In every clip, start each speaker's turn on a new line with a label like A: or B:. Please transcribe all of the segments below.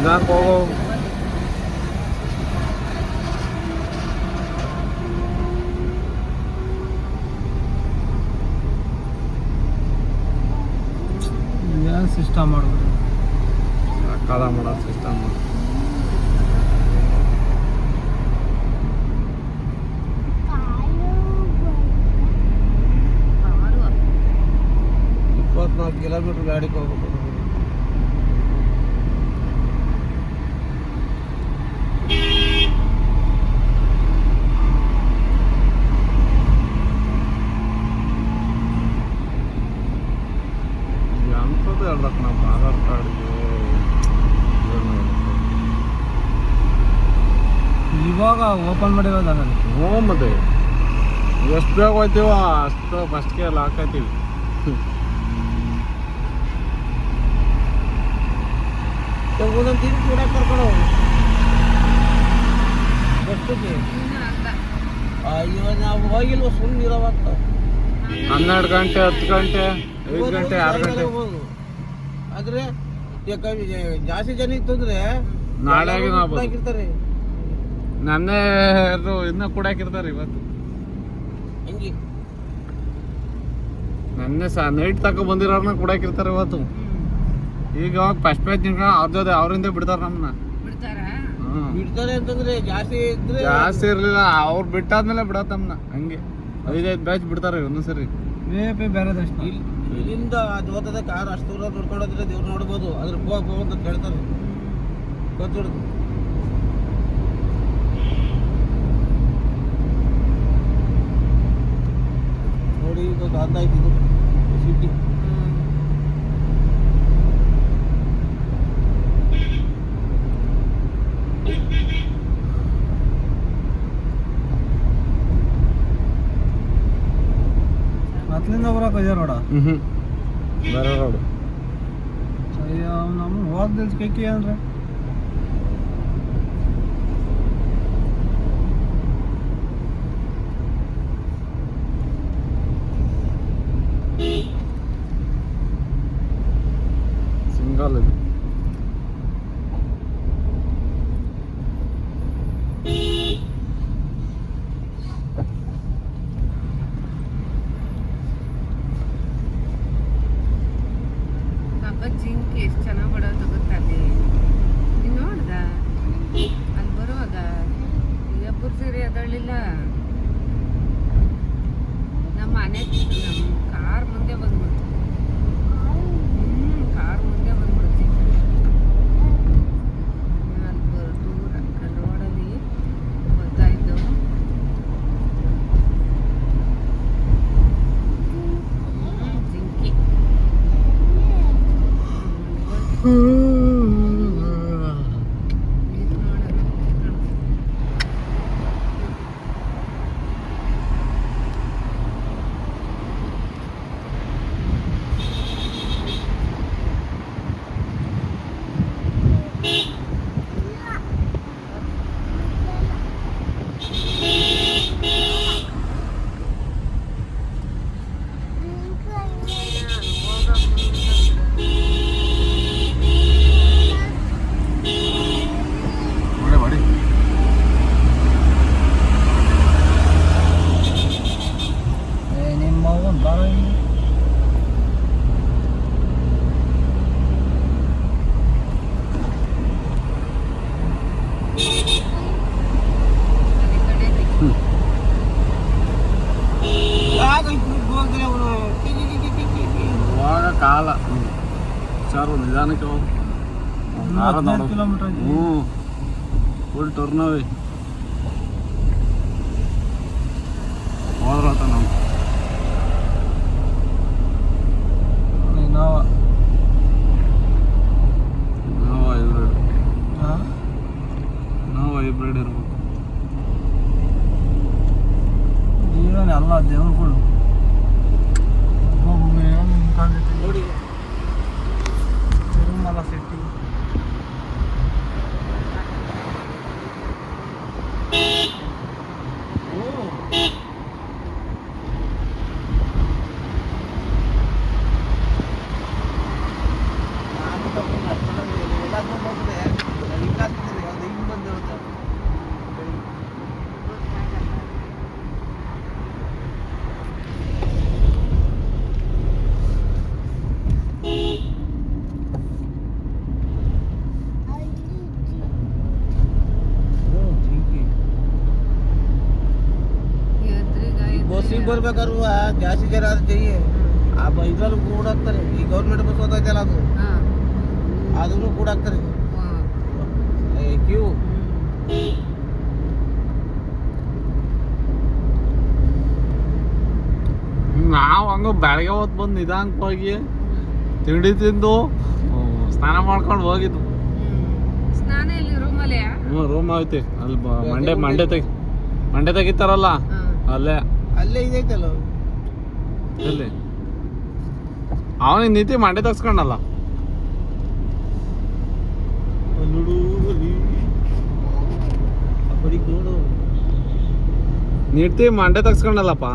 A: ನಿಧಾನಕ್ಕೆ ಹೋಗೋ.
B: ಏನು ಸಿಸ್ಟಮ್ ಮಾಡೋದು,
A: ಕಾಲ ಮಾಡೋ ಸಿಸ್ಟಮ್.
B: ಇಪ್ಪತ್ನಾಲ್ಕು ಕಿಲೋಮೀಟ್ರ್ ಗಾಡಿಗೆ ಹೋಗ್ಬೇಕು.
A: ಅಂಥದ್ದು ಹೇಳ್ದಕ್ಕೆ ನಮ್ಮ ಆಧಾರ್ ಕಾರ್ಡಿಗೆ
B: ಇವಾಗ ಓಪನ್ ಮಾಡಿರೋದು ನಾನು.
A: ಹ್ಞೂ ಮತ್ತೆ ಎಷ್ಟು ಬೇಗ ಹೋಗ್ತೀವ ಅಷ್ಟು ಫಸ್ಟ್ಗೆ ಎಲ್ಲ ಹಾಕತ್ತೀವಿ.
B: ಒಂದೊಂದು ತಿಂದು ಕೂಡ ಕರ್ಕೊಂಡು ಹೋಗಿ ಎಷ್ಟಕ್ಕೆ. ಅಯ್ಯೋ ನಾವು ಹೋಗಿಲ್ವ ಸುಮ್ಮನೆ ಇರೋವತ್ತ.
A: 12 ಗಂಟೆ 10 ಗಂಟೆ 5 ಗಂಟೆ 6 ಗಂಟೆ
B: ಹೋಗು. ಆದರೆ ಜಾಸ್ತಿ ಜನ ಇತ್ತು ಅಂದರೆ
A: ನಾಳೆ
B: ಹಾಕಿರ್ತಾರೆ.
A: ನನ್ನೇ ಇನ್ನೂ ಕೂಡಾಕಿರ್ತಾರೆ ಇವತ್ತು.
B: ಹೆಂಗೆ
A: ನನ್ನೇ ನೈಟ್ ತಕ ಬಂದಿರೋರ್ನ ಕೂಡಾಕಿರ್ತಾರೆ ಇವತ್ತು. ಈಗ ಫಸ್ಟ್ ಪೇಜ್ ನಿಂಕ ಅವ್ರ ಜೊತೆ ಅವರಿಂದ ಬಿಡ್ತಾರ ನಮ್ಮನ್ನ.
B: ಬಿಡ್ತಾರೆ ಅಂತಂದ್ರೆ ಜಾಸ್ತಿ ಇದ್ರೆ
A: ಜಾಸ್ತಿ ಇರ್ಲಿಲ್ಲ, ಅವ್ರು ಬಿಟ್ಟಾದ್ಮೇಲೆ ಬಿಡತ್ತ ನಮ್ಮನ್ನ. ಹಂಗೆ 5-5 ಬ್ಯಾಚ್ ಬಿಡ್ತಾರೆ ಒಂದೊಂದ್ಸರಿ.
B: ಬೇರೆದಷ್ಟು ಇಲ್ಲಿಂದ ಅದು ಹೋಗ್ತದೆ ಕಾರ್ ಅಷ್ಟು ದೂರ ನೋಡ್ಕೊಂಡು ಹೋದ್ರೆ ದೇವ್ರು ನೋಡ್ಬೋದು. ಅದ್ರ ಪೋ ಅಂತ ಕೇಳ್ತಾರೆ. ಗೊತ್ತಿಡ್ದು ನೋಡಿ ಈಗ ಅಂದಾಯ್ತು ಇದು ಸಿಟಿ. ಅತ್ಲಿಂದ ಬರೋಕೆ ಅಜಯ ರೋಡ
A: ಬೇರೆ ರೋಡು.
B: ಅಯ್ಯೋ ನಮ್ಮ ಹೋಗ್ದಿಲ್ಸ್ ಕೈಕಿ ಅಂದ್ರೆ
A: ಸಿಂಗಲ್ ಇದು.
C: ಜಿಂಕಿ ಎಷ್ಟು ಚೆನ್ನಾಗಿ ಬಡೋದು ಗೊತ್ತಲ್ಲಿ. ನೀನು ನೋಡ್ದ ಅಲ್ಲಿ ಬರುವಾಗ ಎಬ್ಬರು ಸೀರೆ ಅದಳ್ಳಿಲ್ಲ. ನಮ್ಮ ಮನೆ ನಮ್ಮ ಕಾರ್ ಮುಂದೆ ಬಂದ್ಬಿಡ್ತು. ಕಾರ್ ಮುಂದೆ ಬಂದ್ಬಿಡ್ತು. ಅಲ್ಲಿ ದೂರ ರೋಡಲ್ಲಿ ಗೊತ್ತಾಯ್ತು. ಜಿಂಕಿ
A: ಇವಾಗ ಕಾಲ ಹುಷಾರು, ನಿಧಾನಕ್ಕೆ ಹೋಗು.
B: ಕಿಲೋಮೀಟರ್
A: ಹ್ಞೂ ಫುಲ್ ಟರ್ನವೇ ಹೋದ್ರತ ನಾವು.
B: Innova
A: hybrid. ಇನೋವಾ ಹೈಬ್ರಿಡ್ ಇರ್ಬೇಕು.
B: ಜೀವನ ಎಲ್ಲ ದೇವ್ರುಗಳು ನೋಡಿ ತಿರುಮಲ ಸಿಟಿ. ಬರ್ಬೇಕಾದ್ರು ಜಾಸ್ತಿ ಜನ ಆದ್ರೆ ಜೈಯೇ ಇದ್ರಲ್ಲೂ ಕೂಡ ಹಾಕ್ತಾರೆ. ಈ ಗೌರ್ಮೆಂಟ್ ಬಸ್ ಹೋಗ್ತೈತಲ್ಲ ಅದು ಅದನ್ನು ಕೂಡ ಹಾಕ್ತಾರೆ ಕ್ಯೂ.
A: ನಾವು ಹಂಗ ಬೆಳಗ್ಗೆ ಹೊತ್ತು ಬಂದು ನಿಧಾನಕ್ಕೆ ತಿಂಡಿ ತಿಂದು ಸ್ನಾನ ಮಾಡ್ಕೊಂಡು ಹೋಗಿದ್ದು.
C: ಸ್ನಾನ ಇಲ್ಲಿ ರೂಮಲ್ಲಿ
A: ರೂಮ್ ಐತಿ ಅಲ್ಲಿ ಮಂಡೆ ತೆಗಿತಾರಲ್ಲ ಅಲ್ಲೇ
B: ಅಲ್ಲೇ ಇದೈತಲ್ಲ
A: ಎಲ್ಲಿ ಅವನಿಗೆ ನೀತಿ ಮಂಡೆ ತೆಗ್ಸ್ಕೊಂಡಲ್ಲ.
B: ನೋಡು ನೋಡು
A: ನೀತಿ ಮಂಡೆ ತೆಗ್ಸ್ಕೊಂಡಲ್ಲಪ್ಪ.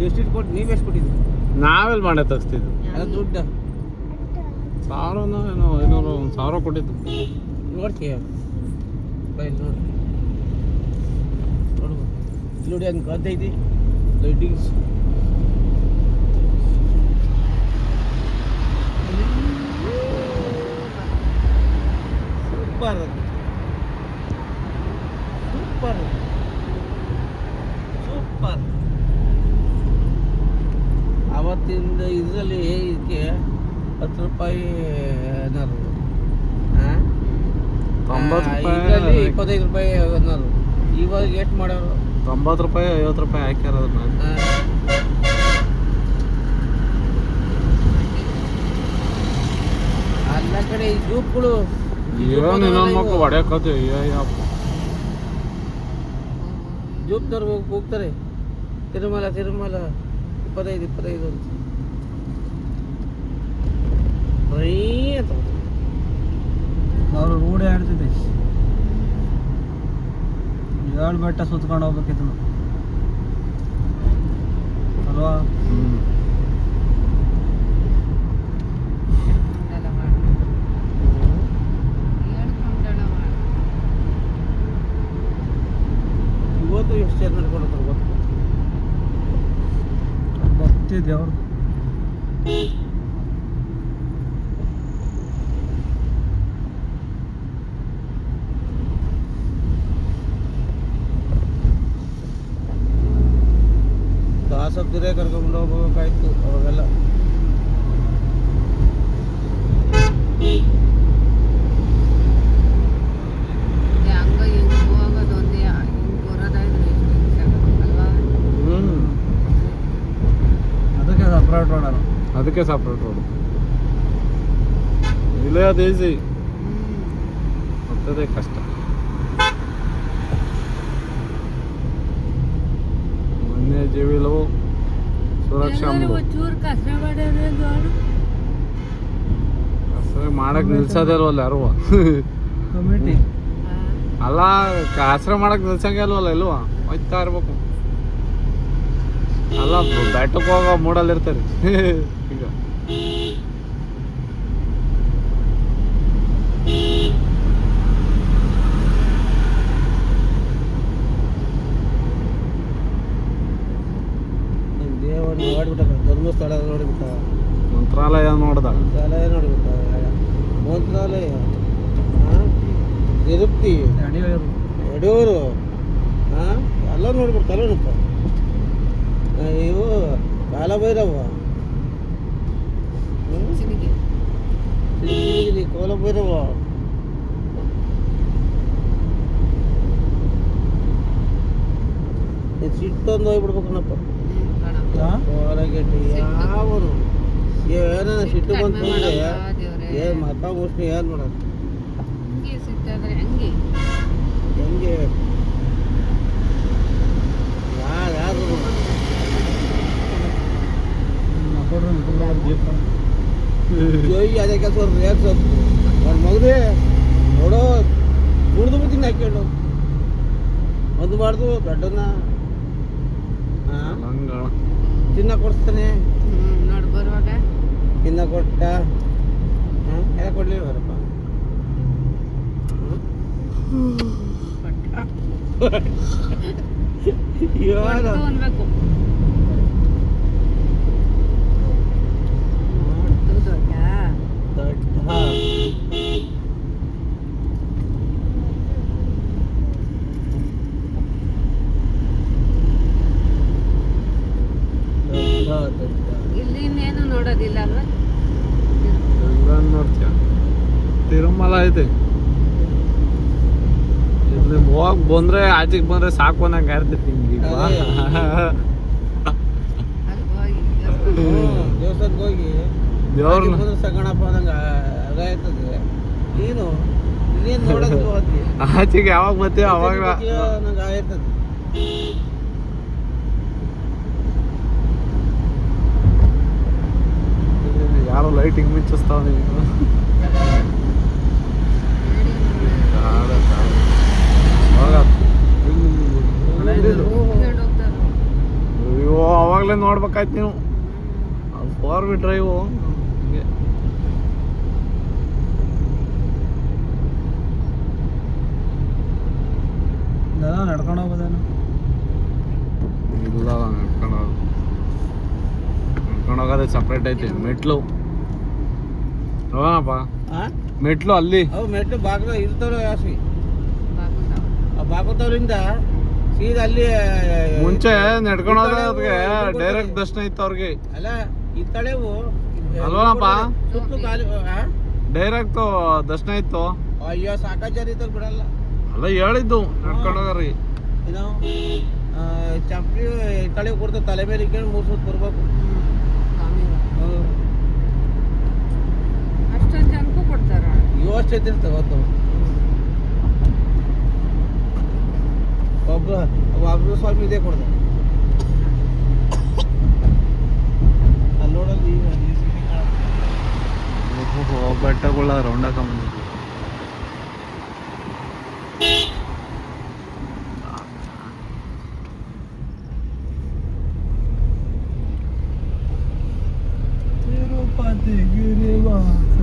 B: ಎಷ್ಟು ಕೊಟ್ಟು ನೀವು ಎಷ್ಟು ಕೊಟ್ಟಿದ್ರಿ?
A: ನಾವೆಲ್ಲಿ ಮಂಡೆ ತೆಗ್ಸ್ತಿದ್ವಿ.
B: ಅದು ದುಡ್ಡು
A: 1000 ಏನೋ 500 1,000 ಕೊಟ್ಟಿದ್ದು.
B: ನೋಡ್ತೀಯ ಬೈಲ್ ನೋಡಿ ನೋಡು ನೋಡಿ ಹಂಗೆ ಕಾಣ್ತೈತಿ ಲೈಟಿಂಗ್ಸ್. Super super super. ಅವತ್ತಿಂದ ಇದರಲ್ಲಿ ಇದಕ್ಕೆ 10 ರೂಪಾಯಿ ಏನಾರು
A: 90
B: ಇದರಲ್ಲಿ
A: ರೂಪಾಯಿ
B: 25 ರೂಪಾಯಿ ಏನಾರು. ಇವಾಗ ಎಷ್ಟು ಮಾಡೋರು?
A: 90 ರೂಪಾಯಿ 50 ರೂಪಾಯಿ ಹಾಕ್ಯಾರ.
B: ಎಲ್ಲ ಕಡೆ ಈ ಜೂಪ್ಗಳು
A: ಏನು ಇನ್ನೊಂದು ಮಕ್ಕಳು ಹೊಡ್ಯಾಕತ್ತೆ.
B: ಜೂಪ್ದವ್ರು ಹೋಗ್ತಾರೆ ತಿರುಮಲ 25 ಅಂತ
D: ಅವ್ರು ರೂಢಿ ಆಡ್ತಿದ್ದೆ. 7 ಬೆಟ್ಟ ಸುತ್ಕೊಂಡು ಹೋಗ್ಬೇಕಿತ್ತು ಅಲ್ವಾ?
B: ಇವತ್ತು ಎಷ್ಟು ಜನ ನಡ್ಕೊಂಡು ಹೋಗ್ತಾರೆ
D: ಭಕ್ತಿ ದೇವ್ರು.
B: ದಾಸಬ್ದಿರೇ ಕರ್ಕೊಂಡು ಹೋಗ್ಬೇಕಾಯ್ತು ಅವಾಗೆಲ್ಲ.
C: ಹಂಗ ಹಿಂಗ್ ಹೋಗೋದು ಒಂದೇ ಹಿಂಗ್ ಬರೋದಾದ್ರೆ ಅಲ್ವಾ?
D: ಅದಕ್ಕೆ ಸಪ್ರೇಟ್ ರೋಡ್ ಅಲ್ಲ.
A: ಅದಕ್ಕೆ ಸಪ್ರೇಟ್ ರೋಡ್. ಇಲ್ಲೇ ಅದು ಈಸಿ ಮತ್ತದೇ ಕಷ್ಟ. ವನ್ಯಜೀವಿಗಳು ಸುರಕ್ಷಾ
C: ಚೂರು ಕಸ
A: ಮಾಡಕ್ ನಿಲ್ಸೋದೇ ಇಲ್ವಲ್ಲ ಯಾರು.
D: ಕಮಿಟಿ
A: ಅಲ್ಲ ಆಶ್ರಯ ಮಾಡಕ್ ನಿಲ್ಸಂಗೆ ಇಲ್ವಲ್ಲ ಇಲ್ವಾ? ಹೋಯ್ತಾ ಇರ್ಬೇಕು. ಅಲ್ಲ ಬೆಟ್ಟಕ್ಕೆ ಹೋಗೋ ಮೂಡಲ್ಲಿ ಇರ್ತಾರೆ ಈಗ.
B: ದೇವರನ್ನ ನೋಡ್ಬಿಟ್ಟ, ಧರ್ಮಸ್ಥಳ ನೋಡ್ಬಿಟ್ಟ,
A: ಮಂತ್ರಾಲಯ ನೋಡ್ದ,
B: ಮಂತ್ರಾಲಯ ನೋಡ್ಬಿಟ್ಟ, ಮಂತ್ರಾಲಯ, ತಿರುಪತಿ, ಯಡಿಯೂರು ಎಲ್ಲ ನೋಡ್ಬಿಡ್ತಾರಪ್ಪ. ಇವು ಕಾಲಭೈರವ, ಕೋಲಭೈರವ, ಸಿಟ್ಟೊಂದು ಹೋಗ್ಬಿಡ್ಬೇಕಣ್ಣಪ್ಪ. ಹೊರಗೆಟ್ಟಿ ಯಾವನು ಏನ ಸಿಟ್ಟು ಬಂತು ಅಂದ್ರೆ ಏನ್ ಮತ ಮುಷ್ಟಿ ಏನ್ ಮಾಡೋದು? ಹೆಂಗೆ ಯಾರು ಅದೇ ಕೆಲಸ ನನ್ನ ಮಗನೇ ನೋಡೋ ಕುಡ್ದು ಬಿಡ್ತೀನಿ ಹಾಕೊಂಡು ಒಂದು ಮಾಡ್ದು ದೊಡ್ಡನ್ನ ತಿನ್ನ ಕೊಡ್ತಾನೆ.
C: ನೋಡಿ ಬರುವಾಗ
B: ತಿನ್ನ ಕೊಟ್ಟ ಎಲ್ಲ ಕೊಡ್ಲಿಲ್ವರಪ್ಪ.
C: ಅನ್ಬೇಕು ಇಲ್ಲಿ ಇನ್ನೇನು ನೋಡೋದಿಲ್ಲ ಅಲ್ವಾ?
A: ಎಲ್ಲ ನೋಡ್ತೀಯ ತಿರುಮಲ ಐತೆ ಇಲ್ಲಿ ಹೋಗ್ ಬಂದ್ರೆ ಆಚೆಗೆ ಬಂದ್ರೆ ಸಾಕು ಅನ್ನಂಗೆ ಇರ್ತೈತಿ ಹಿಂಗೆ
C: ಅಲ್ಲಿ ಹೋಗಿ
B: ದೇವಸ್ಥಾನಕ್ಕೆ ಹೋಗಿ
A: ದೇವ್ರನ್ನ
B: ಬಂದ್ರೆ ಸಗಣಪ್ಪ ಅನ್ನಂಗೆ ಅದಾಯ್ತದೆ. ನೀನು ಇನ್ನೇನು ನೋಡೋದು ಹೋಗ್ತಿ
A: ಆಚೆಗೆ ಯಾವಾಗ ಬರ್ತೀವಿ ಅವಾಗ
B: ನಂಗೆ ಆಗಿರ್ತದೆ.
A: ಯಾರೋ ಲೈಟಿಂಗ್ ಮಿಂಚಿಸ್ತಾವ ನೀವು ಅಯ್ಯೋ ಅವಾಗಲೇ ನೋಡ್ಬೇಕಾಯ್ತು ನೀವು ಫೋರ್ ವೀಲ್ ಡ್ರೈವು ಹಿಂಗೆ
D: ನಡ್ಕೊಂಡು ಹೋಗೋದೇನು
A: ಇಲ್ಲ ನಡ್ಕೊಂಡು ಹೋಗೋದೇ ಸಪ್ರೇಟ್ ಐತಿ ಮೆಟ್ಲು ಹೋಗೋಣಪ್ಪ ಮೆಟ್ಲು ಅಲ್ಲಿ
B: ಅವು ಮೆಟ್ಲು ಬಾಗಿಲು ಇರ್ತಾವ ಯಾಸಿ ಆ ಬಾಗುತ್ತವ್ರಿಂದ ಸೀದಾ ಅಲ್ಲಿ
A: ಮುಂಚೆ ನಡ್ಕೊಂಡು ಹೋದ್ರೆ ಅದಕ್ಕೆ ಡೈರೆಕ್ಟ್ ದರ್ಶನ ಇತ್ತು ಅವ್ರಿಗೆ
B: ಅಲ್ಲ ಈ ತಳೆವು
A: ಅಲ್ವನಪ್ಪ
B: ಸುತ್ತು ಖಾಲಿ
A: ಡೈರೆಕ್ಟ್ ದರ್ಶನ ಇತ್ತು.
B: ಅಯ್ಯೋ ಸಾಕಾಚಾರ ಇದ್ದಾಗ ಬಿಡಲ್ಲ.
A: ಅಲ್ಲ ಹೇಳಿದ್ದು ನಡ್ಕೊಂಡು ಹೋಗ್ರಿ
B: ಏನು ಚಂಪಿ ತಳೆ ಕೊಡ್ತಾರೆ ತಲೆ ಮೇಲೆ ಇಟ್ಕೊಂಡು 3 ಸುತ್ತು ಬರ್ಬೇಕು.
C: ಅಷ್ಟೊಂದು ಜನಕ್ಕೂ ಕೊಡ್ತಾರ.
B: ಯೋಚನೆ ಇರ್ತಾವ ಒಬ್ರು ಸ್ವಾಮಿ ಇದೇ ಕೊಡ್ತಾರೆ ಅಲ್ಲಿ ನೋಡಲ್ಲಿ
A: ಬೆಟ್ಟಗಳ ರೌಂಡ್ ಹಾಕೊಂಬಂದಿದ್ವಿ.
D: ತಿರುಪತಿ ಗಿರಿವಾಸ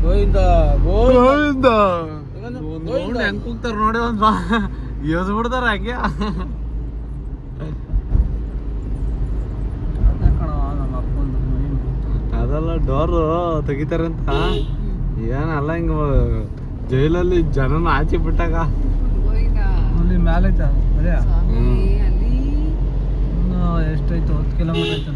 B: ಗೋವಿಂದ
A: ಗೋವಿಂದ
B: ಗೋವಿಂದ
A: ಹೆಂಗ್ ಕೂಗ್ತಾರ ನೋಡಿ ಒಂದ್ ಯೋಸ್ ಬಿಡ್ತಾರ ಹಂಗೆ
D: ಅದೇ ಕಣವ ನಮ್ಮ ಅಪ್ಪಂದು ಮೈನು.
A: ಅದೆಲ್ಲ ಡೋರ್ ತೆಗಿತಾರಂತ ಏನಲ್ಲ ಹಿಂಗ ಜೈಲಲ್ಲಿ ಜನನ ಆಚೆ ಬಿಟ್ಟಾಗ
C: ಗೋವಿಂದ
D: ಅಲ್ಲಿ ಮ್ಯಾಲೆ ಐತ ಅದೇ
C: ಸ್ವಾಮಿ ಅಲ್ಲಿ
D: ಇನ್ನು ಎಷ್ಟೈತೆ 10 ಕಿಲೋಮೀಟರ್ ಐತೆ